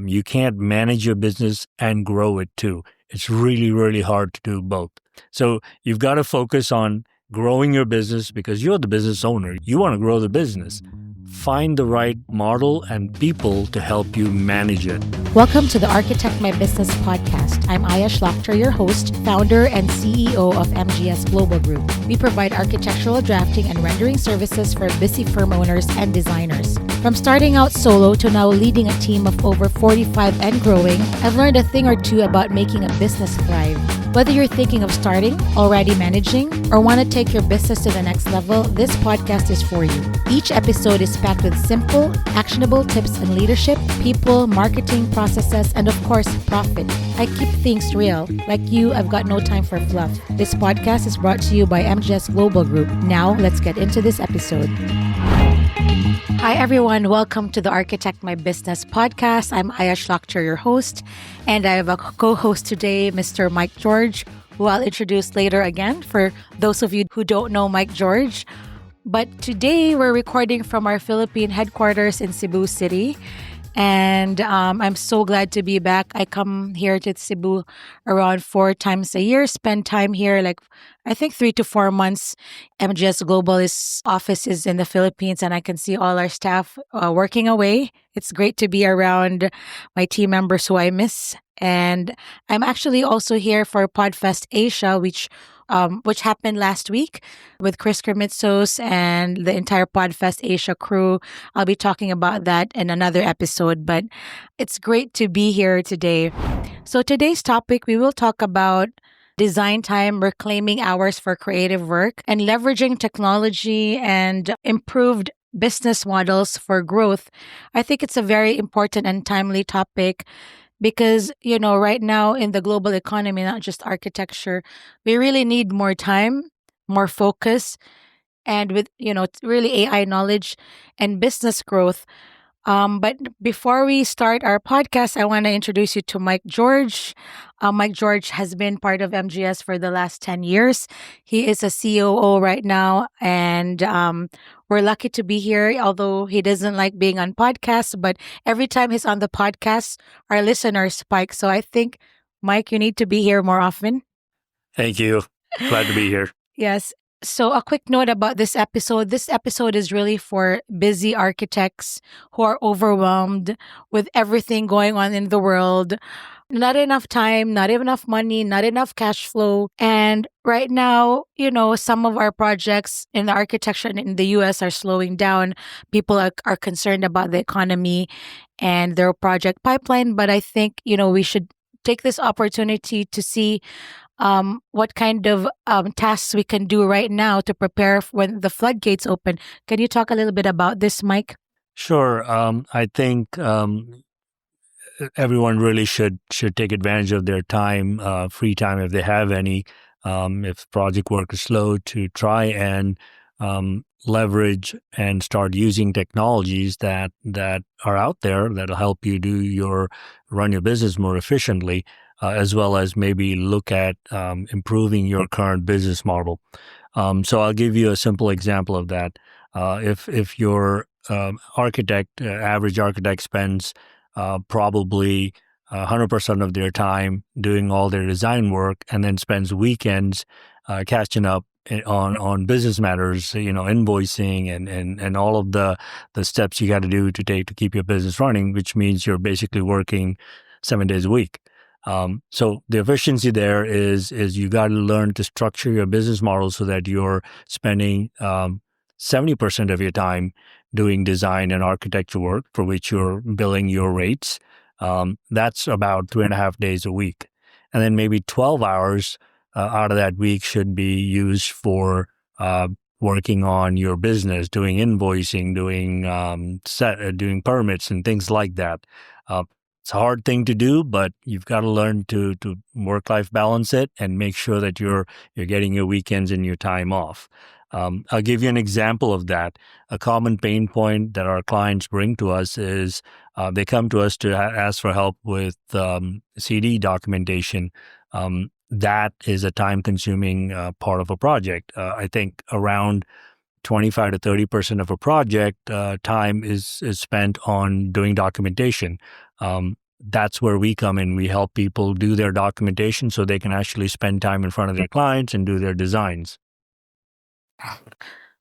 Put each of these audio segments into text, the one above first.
You can't manage your business and grow it too. It's really, really hard to do both. So you've got to focus on growing your business because you're the business owner. You want to grow the business. Find the right model and people to help you manage it. Welcome to the Architect My Business podcast. I'm Aya Schlachter, your host, founder and CEO of MGS Global Group. We provide architectural drafting and rendering services for busy firm owners and designers. From starting out solo to now leading a team of over 45 and growing, I've learned a thing or two about making a business thrive. Whether you're thinking of starting, already managing, or want to take your business to the next level, this podcast is for you. Each episode is packed with simple, actionable tips in leadership, people, marketing, processes, and of course, profit. I keep things real. Like you, I've got no time for fluff. This podcast is brought to you by MGS Global Group. Now, let's get into this episode. Hi, everyone. Welcome to the Architect My Business podcast. I'm Aya Schlachter, your host, and I have a co-host today, Mr. Mike George, who I'll introduce later again for those of you who don't know Mike George. But today, we're recording from our Philippine headquarters in Cebu City, and I'm so glad to be back. I come here to Cebu around 4 times a year, spend time here I think 3 to 4 months. MGS Global's office is in the Philippines, and I can see all our staff working away. It's great to be around my team members who I miss. And I'm actually also here for PodFest Asia, which happened last week with Chris Kermitsos and the entire PodFest Asia crew. I'll be talking about that in another episode, but it's great to be here today. So today's topic, we will talk about design time, reclaiming hours for creative work, and leveraging technology and improved business models for growth. I think it's a very important and timely topic because, right now in the global economy, not just architecture, we really need more time, more focus, and with, really AI knowledge and business growth. But before we start our podcast, I want to introduce you to Mike George. Mike George has been part of MGS for the last 10 years. He is a COO right now, and we're lucky to be here, although he doesn't like being on podcasts. But every time he's on the podcast, our listeners spike. So I think, Mike, you need to be here more often. Thank you. Glad to be here. Yes. So a quick note about this episode. This episode is really for busy architects who are overwhelmed with everything going on in the world. Not enough time, not enough money, not enough cash flow. And right now, some of our projects in the architecture in the US are slowing down. People are concerned about the economy and their project pipeline. But I think, we should take this opportunity to see what kind of tasks we can do right now to prepare when the floodgates open. Can you talk a little bit about this, Mike? Sure. I think everyone really should take advantage of their time, free time if they have any. If project work is slow, to try and leverage and start using technologies that are out there that'll help you run your business more efficiently. As well as maybe look at improving your current business model. So I'll give you a simple example of that. If your average architect spends probably 100% of their time doing all their design work and then spends weekends catching up on business matters, invoicing and all of the steps you got to do to keep your business running, which means you're basically working 7 days a week. So the efficiency there is you got to learn to structure your business model so that you're spending 70% of your time doing design and architecture work for which you're billing your rates. That's about 3.5 days a week. And then maybe 12 hours out of that week should be used for working on your business, doing invoicing, doing permits and things like that. It's a hard thing to do, but you've got to learn to work-life balance it and make sure that you're getting your weekends and your time off. I'll give you an example of that. A common pain point that our clients bring to us is they come to us to ask for help with CD documentation. That is a time-consuming part of a project. I think around 25 to 30% of a project time is spent on doing documentation. that's where we come in. We help people do their documentation so they can actually spend time in front of their clients and do their designs.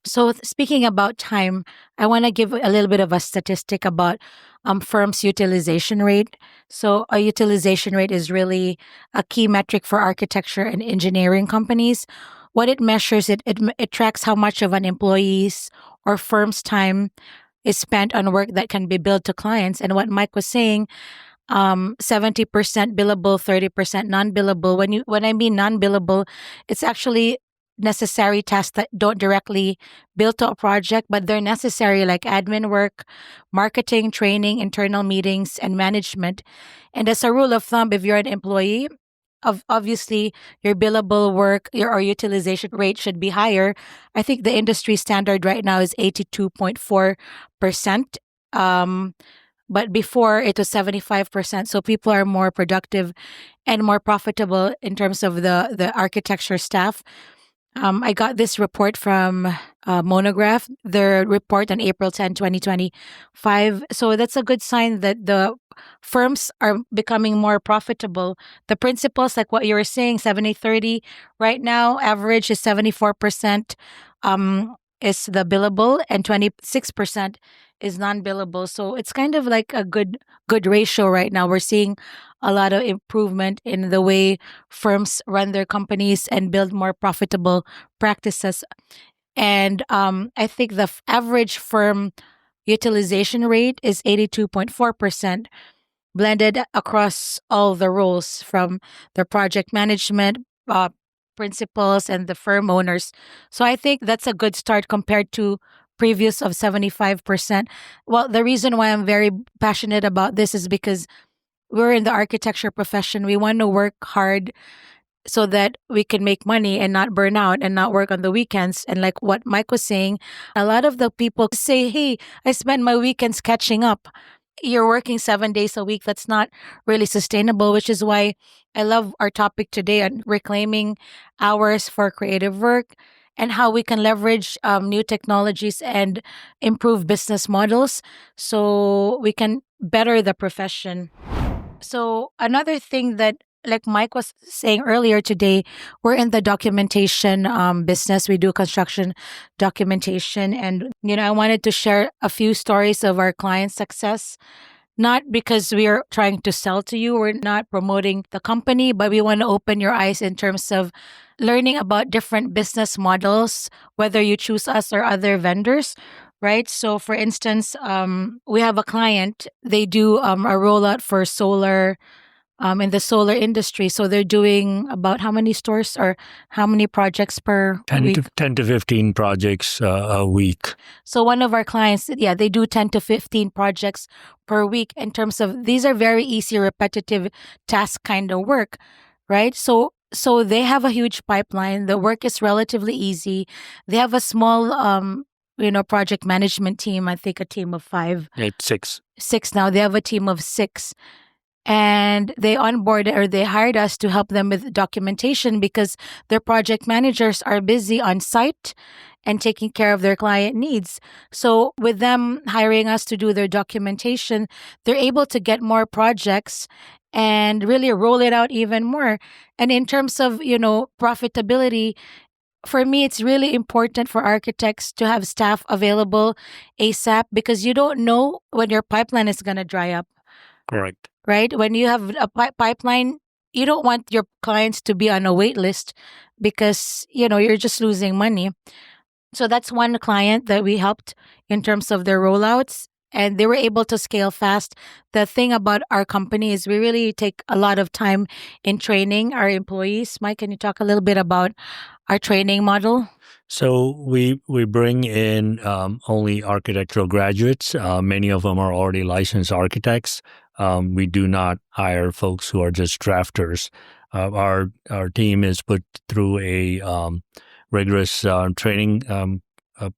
So speaking about time, I want to give a little bit of a statistic about firms' utilization rate. So a utilization rate is really a key metric for architecture and engineering companies. What it measures, it tracks how much of an employee's or firm's time is spent on work that can be billed to clients. And what Mike was saying, 70% billable, 30% non-billable. When I mean non-billable, it's actually necessary tasks that don't directly bill to a project, but they're necessary, like admin work, marketing, training, internal meetings, and management. And as a rule of thumb, if you're an employee, obviously your billable work, your or utilization rate should be higher. I think the industry standard right now is 82.4%. But before it was 75%. So people are more productive and more profitable in terms of the architecture staff. I got this report from Monograph, their report on April 10, 2025. So that's a good sign that the firms are becoming more profitable. The principles, like what you were saying, 70-30, right now, average is 74% is the billable and 26% is non-billable. So it's kind of like a good ratio right now. We're seeing a lot of improvement in the way firms run their companies and build more profitable practices. And I think the average firm utilization rate is 82.4%, blended across all the roles from the project management, principals, and the firm owners. So I think that's a good start compared to previous of 75%. Well, the reason why I'm very passionate about this is because we're in the architecture profession. We want to work hard so that we can make money and not burn out and not work on the weekends. And like what Mike was saying, a lot of the people say, hey, I spend my weekends catching up. You're working 7 days a week. That's not really sustainable, which is why I love our topic today on reclaiming hours for creative work and how we can leverage new technologies and improve business models so we can better the profession. So another thing that, like Mike was saying earlier today, we're in the documentation business. We do construction documentation. And, I wanted to share a few stories of our client success. Not because we are trying to sell to you, we're not promoting the company, but we want to open your eyes in terms of learning about different business models, whether you choose us or other vendors, right? So, for instance, we have a client, they do a rollout for solar in the solar industry. So they're doing about how many stores or how many projects per 10 week? 10 to 15 projects a week. So one of our clients, they do 10 to 15 projects per week in terms of these are very easy, repetitive task kind of work, right? So they have a huge pipeline. The work is relatively easy. They have a small project management team, I think a team of 5. It's 6. 6 now. They have a team of 6. And they onboarded or they hired us to help them with documentation because their project managers are busy on site and taking care of their client needs. So with them hiring us to do their documentation, they're able to get more projects and really roll it out even more. And in terms of, profitability, for me, it's really important for architects to have staff available ASAP because you don't know when your pipeline is going to dry up. Correct. Right? When you have a pipeline, you don't want your clients to be on a wait list because, you're just losing money. So that's one client that we helped in terms of their rollouts and they were able to scale fast. The thing about our company is we really take a lot of time in training our employees. Mike, can you talk a little bit about our training model? So we bring in only architectural graduates. Many of them are already licensed architects. We do not hire folks who are just drafters. Our team is put through a rigorous training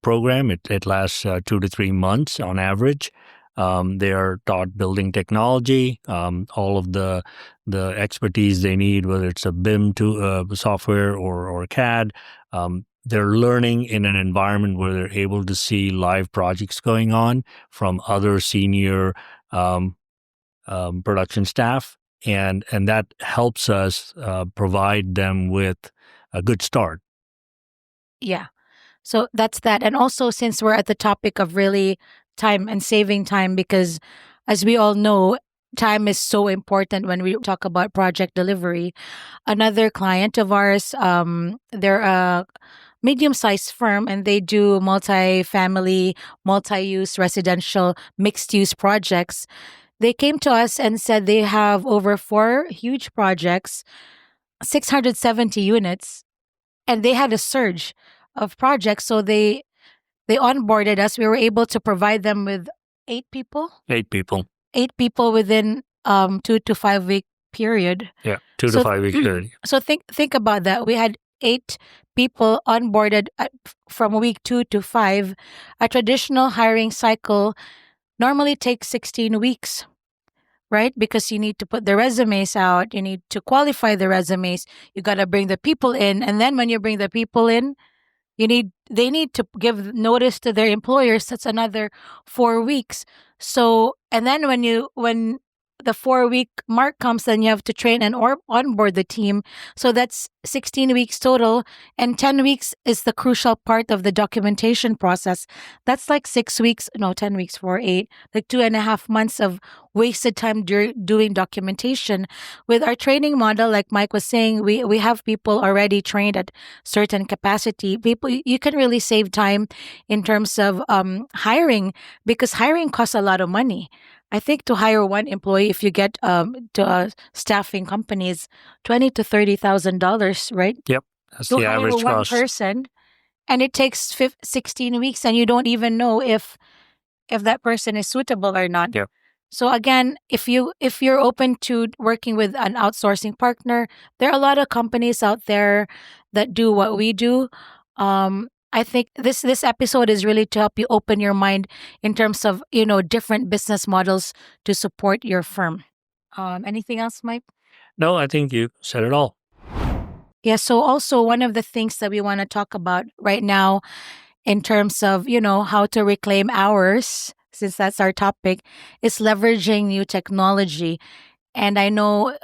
program. It lasts 2 to 3 months on average. They are taught building technology, all of the expertise they need, whether it's a BIM software or CAD. They're learning in an environment where they're able to see live projects going on from other senior production staff, and that helps us provide them with a good start. Yeah. So that's that. And also, since we're at the topic of really time and saving time, because as we all know, time is so important when we talk about project delivery. Another client of ours, they're a medium-sized firm and they do multi-family, multi-use residential mixed-use projects. They came to us and said they have over four huge projects, 670 units, and they had a surge of projects. So they onboarded us. We were able to provide them with 8 people. 8 people. 8 people within 2 to 5 week period. Yeah, 2 to 5 week period. So think about that. We had 8 people onboarded from week 2 to 5. A traditional hiring cycle normally takes 16 weeks, right? Because you need to put the resumes out, you need to qualify the resumes, you got to bring the people in, and then when you bring the people in, they need to give notice to their employers. That's another 4 weeks. So, and then when the 4 week mark comes, then you have to train and onboard the team. So that's 16 weeks total, and 10 weeks is the crucial part of the documentation process. That's like 6 weeks, no, 10 weeks, 4, 8, like 2.5 months of wasted time doing documentation. With our training model, like Mike was saying, we have people already trained at certain capacity. People, you can really save time in terms of hiring, because hiring costs a lot of money. I think to hire one employee, if you get to a staffing company, is $20,000 to $30,000, right? Yep, that's To the hire average one cost. person, and it takes 16 weeks, and you don't even know if that person is suitable or not. Yep. So again, if you're open to working with an outsourcing partner, there are a lot of companies out there that do what we do. I think this episode is really to help you open your mind in terms of different business models to support your firm. Anything else, Mike? No, I think you said it all. Yeah. So also one of the things that we want to talk about right now in terms of how to reclaim hours, since that's our topic, is leveraging new technology. And I know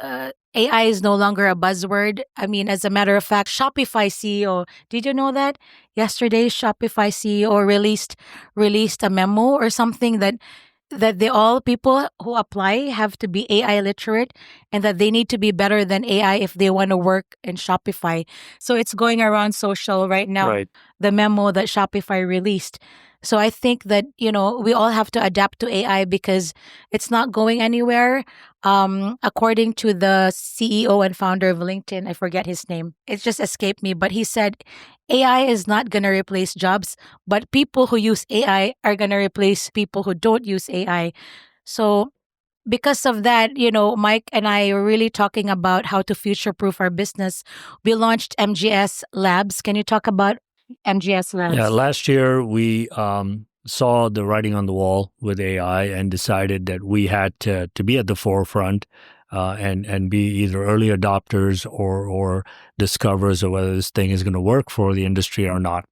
AI is no longer a buzzword. I mean, as a matter of fact, Shopify CEO, did you know that? Yesterday, Shopify CEO released a memo or something that all people who apply have to be AI literate, and that they need to be better than AI if they want to work in Shopify. So it's going around social right now, Right. the memo that Shopify released. So I think that, we all have to adapt to AI because it's not going anywhere. According to the CEO and founder of LinkedIn, I forget his name. It just escaped me, but he said AI is not going to replace jobs, but people who use AI are going to replace people who don't use AI. So because of that, Mike and I are really talking about how to future proof our business. We launched MGS Labs. Can you talk about MGS Labs? Yeah, last year we saw the writing on the wall with AI and decided that we had to be at the forefront and be either early adopters or discoverers of whether this thing is going to work for the industry or not.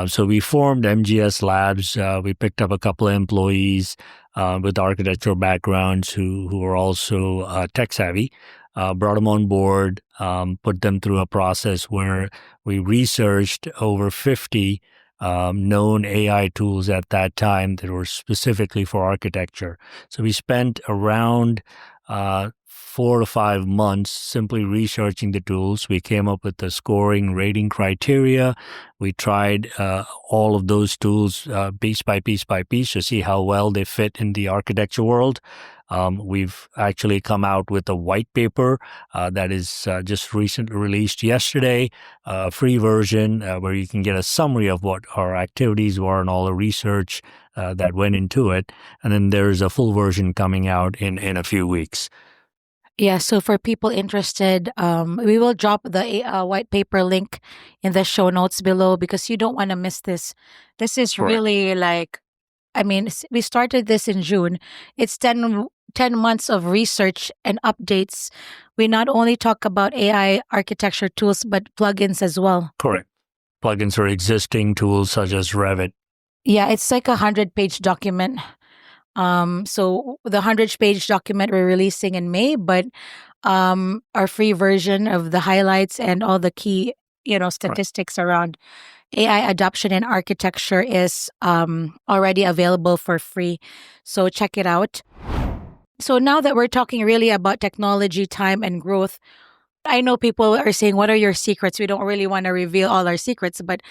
So we formed MGS Labs. We picked up a couple of employees with architectural backgrounds who are also tech savvy. Brought them on board, put them through a process where we researched over 50 known AI tools at that time that were specifically for architecture. So we spent around 4 to 5 months simply researching the tools. We came up with the scoring rating criteria. We tried all of those tools piece by piece by piece to see how well they fit in the architecture world. We've actually come out with a white paper that is just recently released yesterday, a free version where you can get a summary of what our activities were and all the research that went into it. And then there's a full version coming out in a few weeks. Yeah, so for people interested, we will drop the white paper link in the show notes below because you don't want to miss this. This is Correct. really we started this in June. It's 10 months of research and updates. We not only talk about AI architecture tools, but plugins as well. Correct. Plugins for existing tools such as Revit. Yeah, it's like a 100-page document So the 100-page document we're releasing in May, but our free version of the highlights and all the key, statistics around AI adoption and architecture is already available for free. So check it out. So now that we're talking really about technology, time, and growth, I know people are saying, "What are your secrets?" We don't really want to reveal all our secrets, but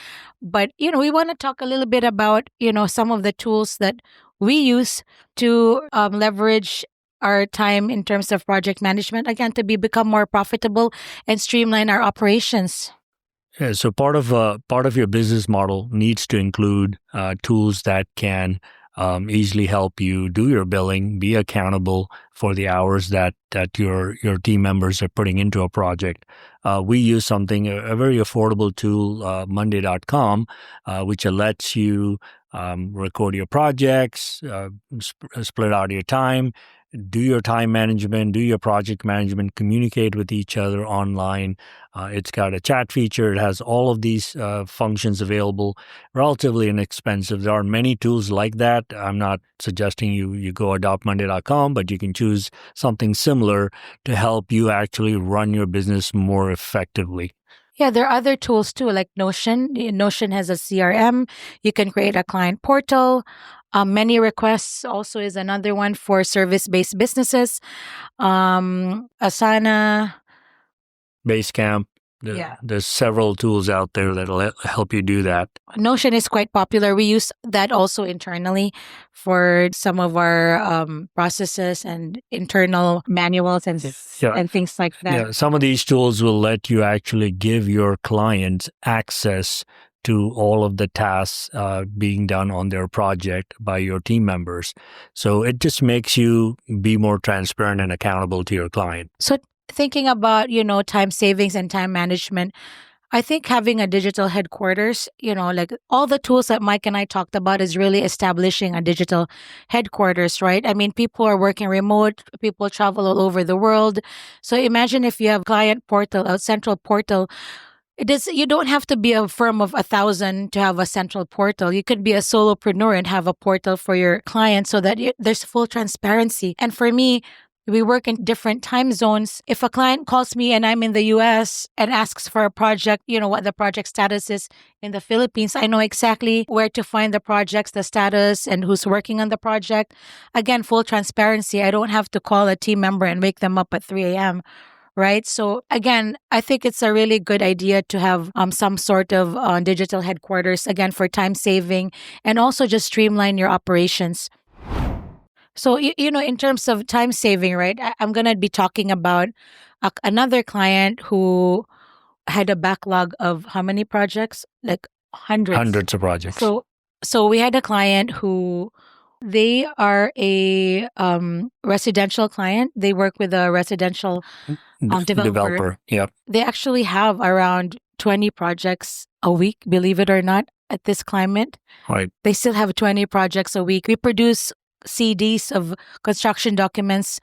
we want to talk a little bit about some of the tools that we use to leverage our time in terms of project management, again, to become more profitable and streamline our operations. Yeah, so part of your business model needs to include tools that can easily help you do your billing, be accountable for the hours that your team members are putting into a project. We use something a very affordable tool, Monday.com, which lets you record your projects, split out your time, do your time management, do your project management, communicate with each other online. It's got a chat feature. It has all of these functions available, relatively inexpensive. There are many tools like that. I'm not suggesting you go adopt Monday.com, but you can choose something similar to help you actually run your business more effectively. Yeah, there are other tools too, like Notion. Notion has a CRM. You can create a client portal. Many requests also is another one for service-based businesses. Asana. Basecamp. There's several tools out there that'll help you do that. Notion is quite popular. We use that also internally for some of our processes and internal manuals and things like that. Yeah, some of these tools will let you actually give your clients access to all of the tasks being done on their project by your team members. So it just makes you be more transparent and accountable to your client. So thinking about, time savings and time management, I think having a digital headquarters, like all the tools that Mike and I talked about is really establishing a digital headquarters, right? I mean, people are working remote, people travel all over the world. So imagine if you have client portal, a central portal. You don't have to be a firm of 1,000 to have a central portal. You could be a solopreneur and have a portal for your clients so that there's full transparency. And for me, we work in different time zones. If a client calls me and I'm in the US and asks for a project, what the project status is in the Philippines, I know exactly where to find the projects, the status, and who's working on the project. Again, full transparency. I don't have to call a team member and wake them up at 3 a.m. Right? So again, I think it's a really good idea to have some sort of digital headquarters, again, for time saving and also just streamline your operations. So, in terms of time saving, right, I'm going to be talking about another client who had a backlog of how many projects? Like hundreds. Hundreds of projects. So we had a client who they are a residential client. They work with a residential developer. Yep. They actually have around 20 projects a week, believe it or not, at this climate. Right. They still have 20 projects a week. We produce CDs of construction documents,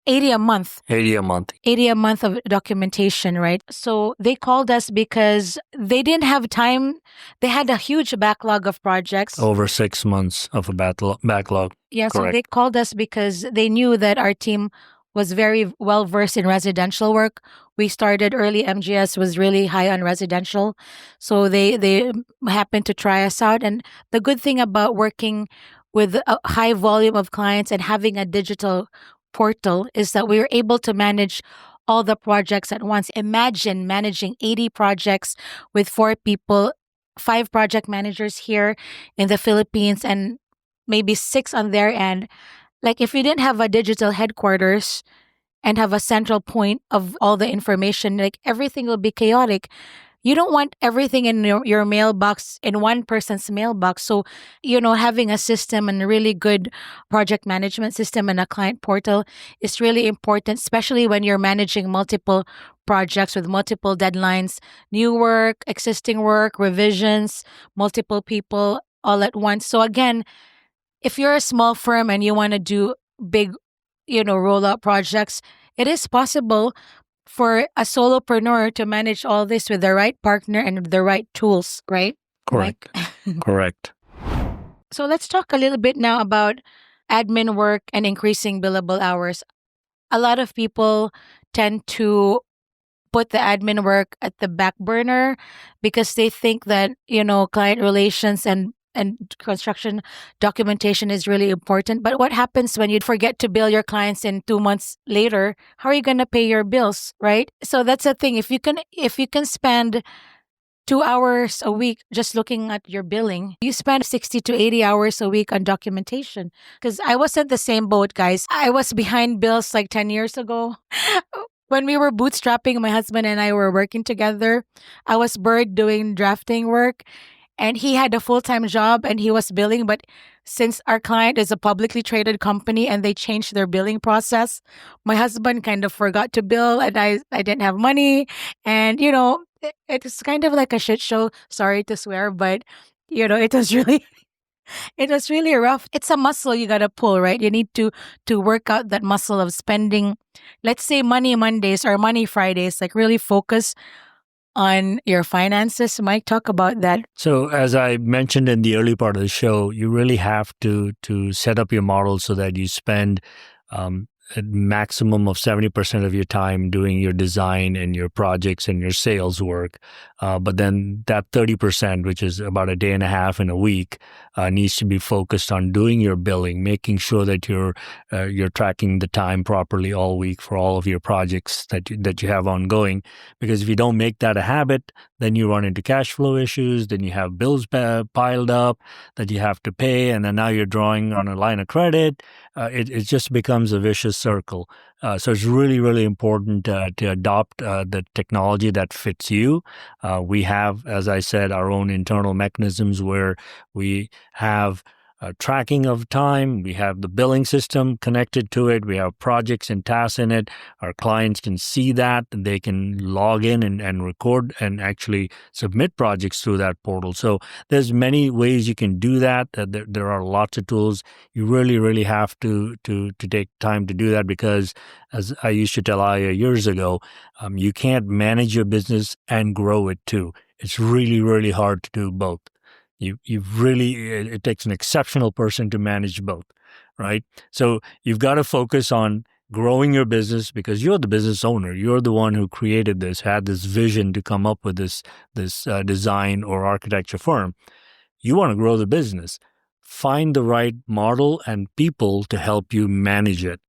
80 a month. 80 a month. 80 a month of documentation, right? So they called us because they didn't have time. They had a huge backlog of projects. Over 6 months of a backlog. Yeah, Correct. So they called us because they knew that our team was very well versed in residential work. We started early. MGS was really high on residential. So they happened to try us out. And the good thing about working with a high volume of clients and having a digital portal is that we were able to manage all the projects at once. Imagine managing 80 projects with 4 people, 5 project managers here in the Philippines and maybe 6 on their end. Like if you didn't have a digital headquarters and have a central point of all the information, like everything will be chaotic. You don't want everything in your mailbox, in one person's mailbox. So, having a system and a really good project management system and a client portal is really important, especially when you're managing multiple projects with multiple deadlines, new work, existing work, revisions, multiple people all at once. So again, if you're a small firm and you want to do big, rollout projects, it is possible for a solopreneur to manage all this with the right partner and the right tools, right? Correct. Correct. So let's talk a little bit now about admin work and increasing billable hours. A lot of people tend to put the admin work at the back burner because they think that, client relations and construction documentation is really important. But what happens when you forget to bill your clients in 2 months later? How are you going to pay your bills, right? So that's the thing. If you can spend 2 hours a week just looking at your billing, you spend 60 to 80 hours a week on documentation. Because I was in the same boat, guys. I was behind bills like 10 years ago. When we were bootstrapping, my husband and I were working together. I was bird doing drafting work, and he had a full-time job and he was billing. But since our client is a publicly traded company and they changed their billing process, my husband kind of forgot to bill, and I didn't have money. And it's kind of like a shit show. Sorry to swear, but it was really it was really rough. It's a muscle you gotta pull, right? You need to work out that muscle of spending, let's say, money Mondays or money Fridays. Like, really focus on your finances. Mike, talk about that. So as I mentioned in the early part of the show, you really have to set up your model so that you spend a maximum of 70% of your time doing your design and your projects and your sales work. But then that 30%, which is about a day and a half in a week, needs to be focused on doing your billing, making sure that you're tracking the time properly all week for all of your projects that you have ongoing. Because if you don't make that a habit, then you run into cash flow issues, then you have bills piled up that you have to pay, and then now you're drawing on a line of credit. It just becomes a vicious circle. So it's really, really important to adopt the technology that fits you. We have, as I said, our own internal mechanisms where we have tracking of time. We have the billing system connected to it. We have projects and tasks in it. Our clients can see that. They can log in and record and actually submit projects through that portal. So there's many ways you can do that. There are lots of tools. You really, really have to take time to do that because, as I used to tell Aya years ago, you can't manage your business and grow it too. It's really, really hard to do both. It takes an exceptional person to manage both, right? So you've got to focus on growing your business because you're the business owner. You're the one who created this, had this vision to come up with this design or architecture firm. You want to grow the business. Find the right model and people to help you manage it.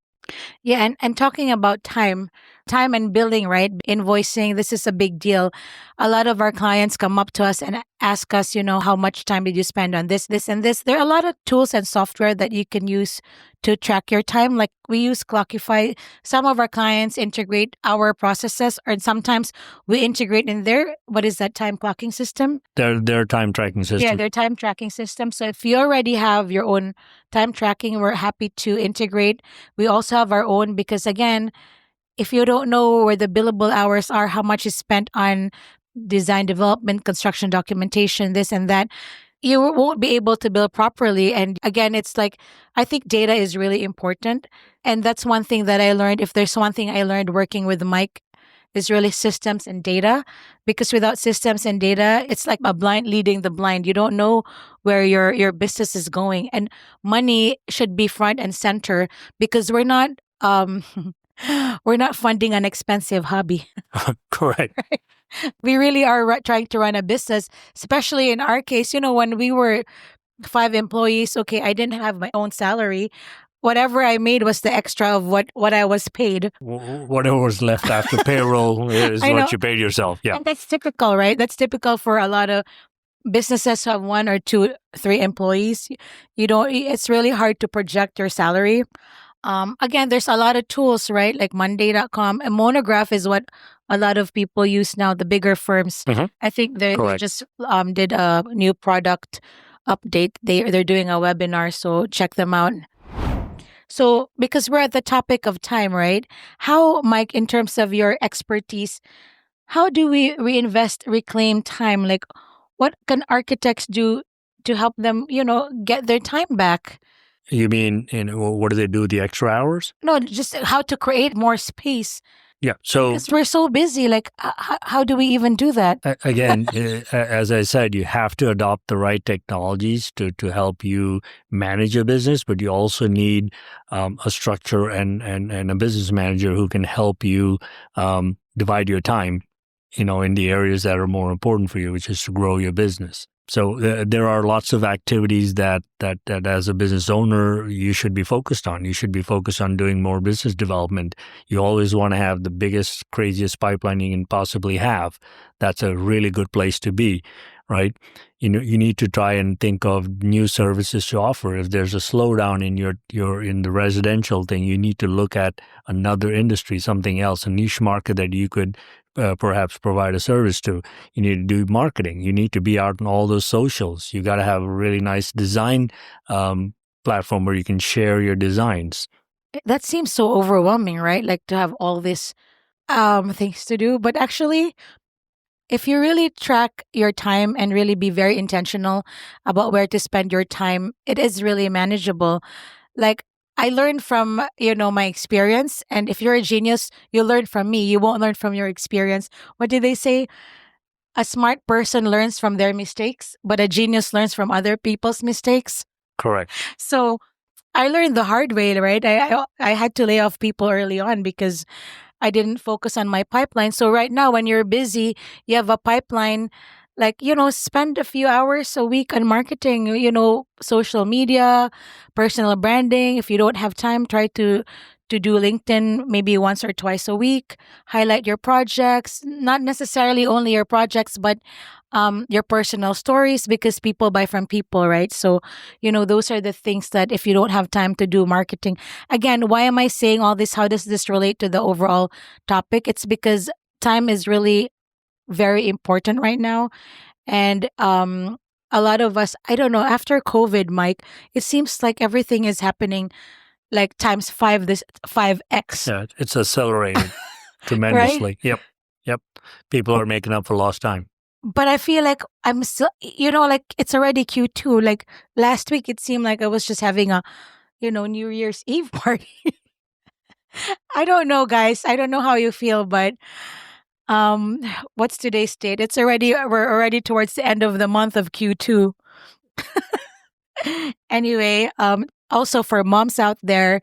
Yeah, and talking about time and billing, right? Invoicing, this is a big deal. A lot of our clients come up to us and ask us, how much time did you spend on this, and this? There are a lot of tools and software that you can use to track your time. Like, we use Clockify. Some of our clients integrate our processes, or sometimes we integrate in their, what is that, time clocking system? Their time tracking system. Yeah, their time tracking system. So if you already have your own time tracking, we're happy to integrate. We also have our own because, again, if you don't know where the billable hours are, how much is spent on design development, construction documentation, this and that, you won't be able to bill properly. And again, it's like, I think data is really important. And that's one thing that I learned. If there's one thing I learned working with Mike, is really systems and data. Because without systems and data, it's like a blind leading the blind. You don't know where your business is going. And money should be front and center because we're not we're not funding an expensive hobby. Correct. Right? We really are trying to run a business, especially in our case. When we were 5 employees, okay, I didn't have my own salary. Whatever I made was the extra of what I was paid. Whatever was left after payroll is what you paid yourself. Yeah. And that's typical, right? That's typical for a lot of businesses who have 1 or 2, 3 employees. It's really hard to project your salary. Again, there's a lot of tools, right? Like Monday.com. And Monograph is what a lot of people use now, the bigger firms. Mm-hmm. I think they just did a new product update. They're doing a webinar, so check them out. So, because we're at the topic of time, right? How, Mike, in terms of your expertise, how do we reinvest, reclaim time? Like, what can architects do to help them, get their time back? You mean, what do they do with the extra hours? No, just how to create more space Yeah. So because we're so busy. Like, how do we even do that? again, as I said, you have to adopt the right technologies to help you manage your business, but you also need a structure and a business manager who can help you divide your time, in the areas that are more important for you, which is to grow your business. So there are lots of activities that as a business owner you should be focused on. You should be focused on doing more business development. You always want to have the biggest, craziest pipeline you can possibly have. That's a really good place to be, right? You need to try and think of new services to offer. If there's a slowdown in your in the residential thing, you need to look at another industry, something else, a niche market that you could perhaps provide a service to. You need to do marketing. You need to be out on all those socials. You got to have a really nice design platform where you can share your designs. That seems so overwhelming, right? Like to have all these things to do. But actually, if you really track your time and really be very intentional about where to spend your time, it is really manageable. Like I learned from, my experience. And if you're a genius, you learn from me. You won't learn from your experience. What did they say? A smart person learns from their mistakes, but a genius learns from other people's mistakes. Correct. So I learned the hard way, right? I had to lay off people early on because I didn't focus on my pipeline. So right now, when you're busy, you have a pipeline, like, spend a few hours a week on marketing, social media, personal branding. If you don't have time, try to do LinkedIn maybe once or twice a week. Highlight your projects, not necessarily only your projects, but your personal stories, because people buy from people, right? So, those are the things that if you don't have time to do marketing, again, why am I saying all this? How does this relate to the overall topic? It's because time is really very important right now. And a lot of us, I don't know, after COVID, Mike, it seems like everything is happening like times five, this 5x, Yeah, it's accelerated right? tremendously. Yep. People are making up for lost time. But I feel like I'm still, like it's already Q2. Like last week, it seemed like I was just having a, New Year's Eve party. I don't know, guys. I don't know how you feel, but um, what's today's date? We're already towards the end of the month of Q2. Anyway, also for moms out there,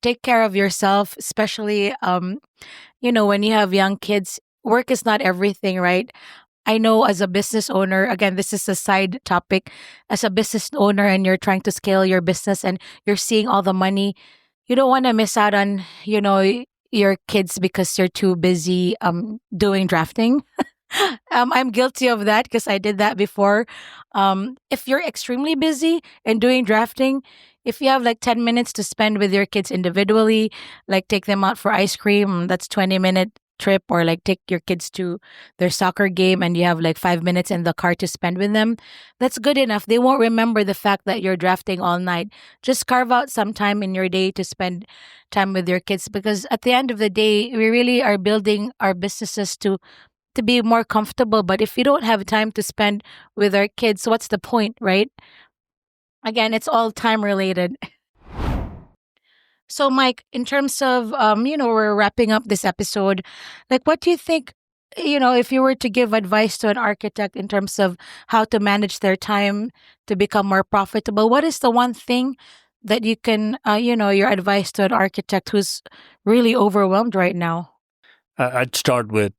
take care of yourself, especially, when you have young kids. Work is not everything, right? I know as a business owner, again, this is a side topic. As a business owner and you're trying to scale your business and you're seeing all the money, you don't want to miss out on, your kids because you're too busy doing drafting. I'm guilty of that because I did that before. If you're extremely busy and doing drafting, if you have like 10 minutes to spend with your kids individually, like take them out for ice cream, that's 20-minute trip, or like take your kids to their soccer game and you have like 5 minutes in the car to spend with them, that's good enough. They won't remember the fact that you're drafting all night. Just carve out some time in your day to spend time with your kids, because at the end of the day, we really are building our businesses to be more comfortable. But if you don't have time to spend with our kids, what's the point, right? Again, it's all time related. So, Mike, in terms of, we're wrapping up this episode. Like, what do you think, if you were to give advice to an architect in terms of how to manage their time to become more profitable, what is the one thing that you can, your advice to an architect who's really overwhelmed right now? I'd start with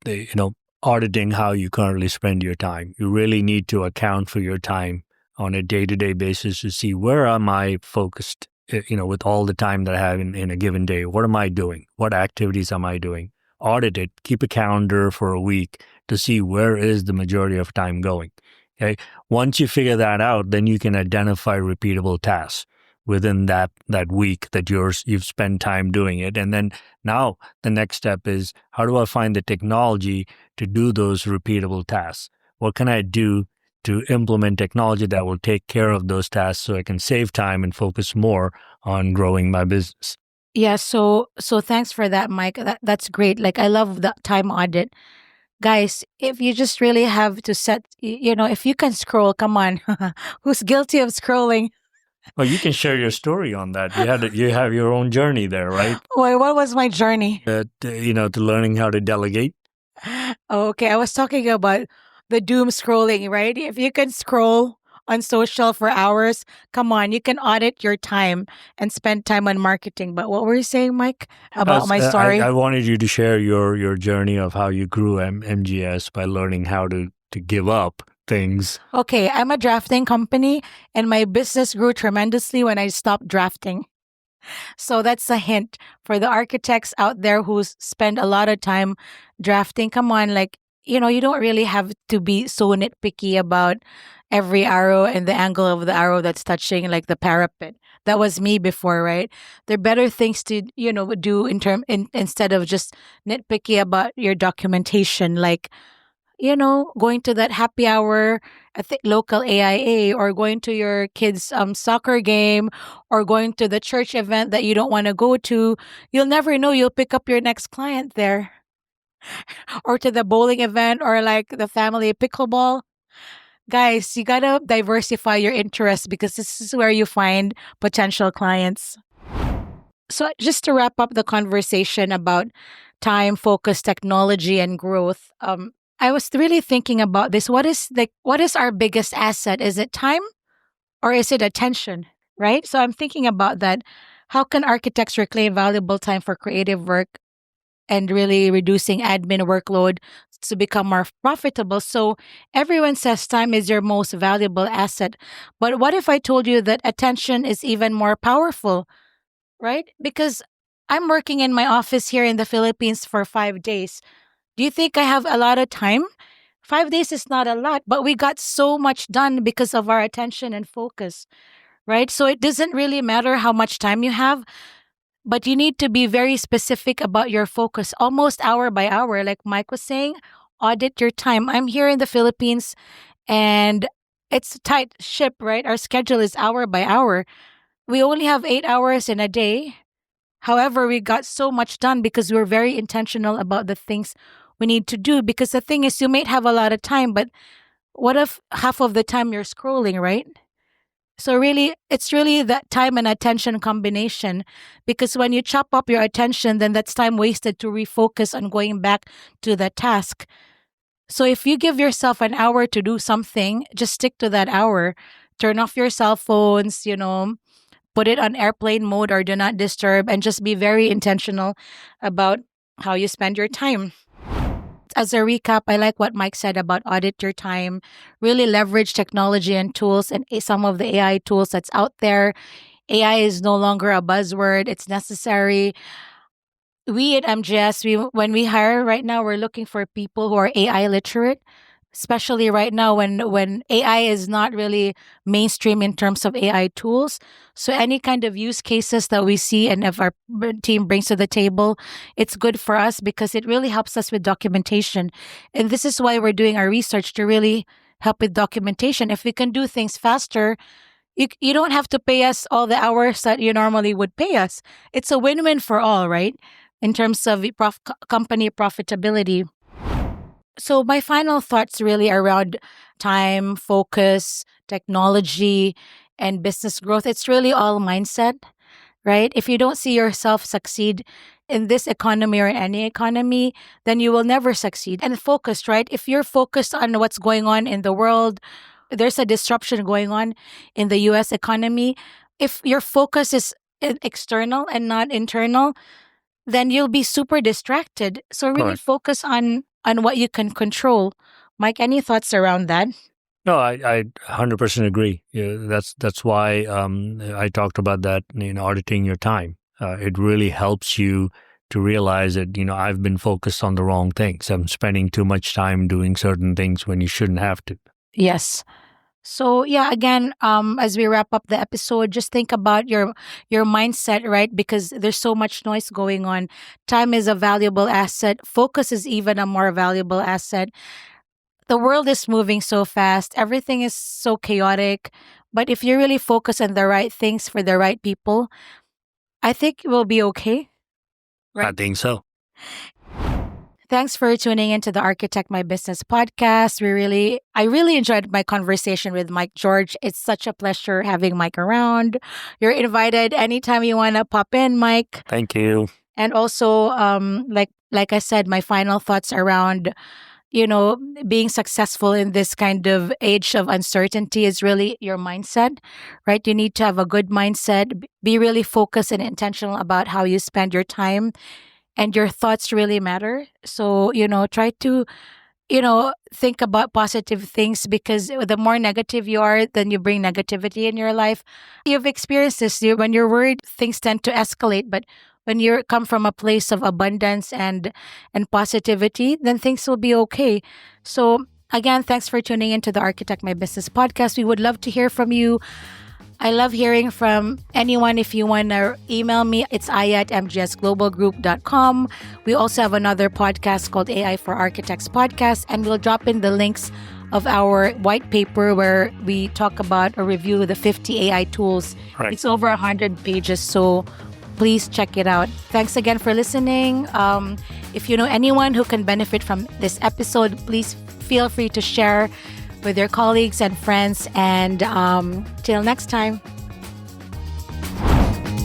auditing how you currently spend your time. You really need to account for your time on a day-to-day basis to see where am I focused, with all the time that I have in a given day. What am I doing? What activities am I doing? Audit it. Keep a calendar for a week to see where is the majority of time going. Okay. Once you figure that out, then you can identify repeatable tasks within that week that you've spent time doing it. And then now the next step is, how do I find the technology to do those repeatable tasks? What can I do to implement technology that will take care of those tasks so I can save time and focus more on growing my business? Yeah, so thanks for that, Mike. That's great. Like I love the time audit. Guys, if you just really have to set, if you can scroll, come on. Who's guilty of scrolling? Well, you can share your story on that. You have your own journey there, right? Wait, what was my journey? To learning how to delegate. Okay, I was talking about the doom scrolling, right? If you can scroll on social for hours, come on, you can audit your time and spend time on marketing. But what were you saying, Mike, about As, my I, story? I wanted you to share your journey of how you grew MGS by learning how to give up things. Okay, I'm a drafting company and my business grew tremendously when I stopped drafting. So that's a hint for the architects out there who spend a lot of time drafting. Come on, like, you don't really have to be so nitpicky about every arrow and the angle of the arrow that's touching like the parapet. That was me before, right? There are better things to, do instead of just nitpicky about your documentation, like going to that happy hour at the local AIA or going to your kids' soccer game or going to the church event that you don't want to go to, you'll never know. You'll pick up your next client there or to the bowling event or like the family pickleball. Guys, you got to diversify your interests because this is where you find potential clients. So, just to wrap up the conversation about time, focus, technology, and growth, I was really thinking about this. What is our biggest asset? Is it time or is it attention? Right. So I'm thinking about that. How can architects reclaim valuable time for creative work and really reducing admin workload to become more profitable? So everyone says time is your most valuable asset. But what if I told you that attention is even more powerful? Right? Because I'm working in my office here in the Philippines for 5 days. Do you think I have a lot of time? 5 days is not a lot, but we got so much done because of our attention and focus, right? So it doesn't really matter how much time you have, but you need to be very specific about your focus, almost hour by hour. Like Mike was saying, audit your time. I'm here in the Philippines and it's a tight ship, right? Our schedule is hour by hour. We only have 8 hours in a day. However, we got so much done because we're very intentional about the things we need to do. Because the thing is, you might have a lot of time, but what if half of the time you're scrolling, right? So really, it's really that time and attention combination. Because when you chop up your attention, then that's time wasted to refocus on going back to the task. So if you give yourself an hour to do something, just stick to that hour. Turn off your cell phones, put it on airplane mode or do not disturb, and just be very intentional about how you spend your time. As a recap, I like what Mike said about audit your time, really leverage technology and tools and some of the AI tools that's out there. AI is no longer a buzzword, it's necessary. We at MGS, when we hire right now, we're looking for people who are AI literate, especially right now when AI is not really mainstream in terms of AI tools. So any kind of use cases that we see and if our team brings to the table, it's good for us because it really helps us with documentation. And this is why we're doing our research to really help with documentation. If we can do things faster, you don't have to pay us all the hours that you normally would pay us. It's a win-win for all, right? In terms of company profitability. So my final thoughts really around time, focus, technology, and business growth. It's really all mindset, right? If you don't see yourself succeed in this economy or in any economy, then you will never succeed. And focused, right? If you're focused on what's going on in the world, there's a disruption going on in the US economy. If your focus is external and not internal, then you'll be super distracted. So really Correct. focus on what you can control. Mike, any thoughts around that? No, I 100% agree. Yeah, that's why I talked about that in auditing your time. It really helps you to realize that I've been focused on the wrong things. I'm spending too much time doing certain things when you shouldn't have to. Yes. So yeah, again, as we wrap up the episode, just think about your mindset, right? Because there's so much noise going on. Time is a valuable asset. Focus is even a more valuable asset. The world is moving so fast. Everything is so chaotic. But if you really focus on the right things for the right people, I think we'll be okay. I think so. Thanks for tuning into the Architect My Business podcast. I really enjoyed my conversation with Mike George. It's such a pleasure having Mike around. You're invited anytime you want to pop in, Mike. Thank you. And also, like I said, my final thoughts around, being successful in this kind of age of uncertainty is really your mindset, right? You need to have a good mindset, be really focused and intentional about how you spend your time, and your thoughts really matter. So, try to, think about positive things, because the more negative you are, then you bring negativity in your life. You've experienced this. When you're worried, things tend to escalate. But when you come from a place of abundance and positivity, then things will be okay. So again, thanks for tuning into the Architect My Business podcast. We would love to hear from you. I love hearing from anyone. If you want to email me, it's aya@mgsglobalgroup.com. We also have another podcast called AI for Architects podcast, and we'll drop in the links of our white paper where we talk about or review the 50 AI tools. Right. It's over 100 pages, so please check it out. Thanks again for listening. If you know anyone who can benefit from this episode, please feel free to share with your colleagues and friends. And till next time.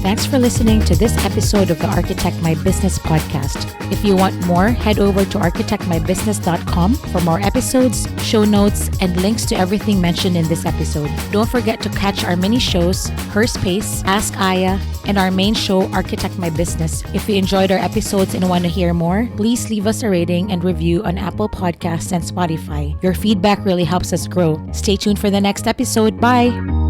Thanks for listening to this episode of the Architect My Business podcast. If you want more, head over to architectmybusiness.com for more episodes, show notes, and links to everything mentioned in this episode. Don't forget to catch our mini shows, Her Space, Ask Aya, and our main show, Architect My Business. If you enjoyed our episodes and want to hear more, please leave us a rating and review on Apple Podcasts and Spotify. Your feedback really helps us grow. Stay tuned for the next episode. Bye!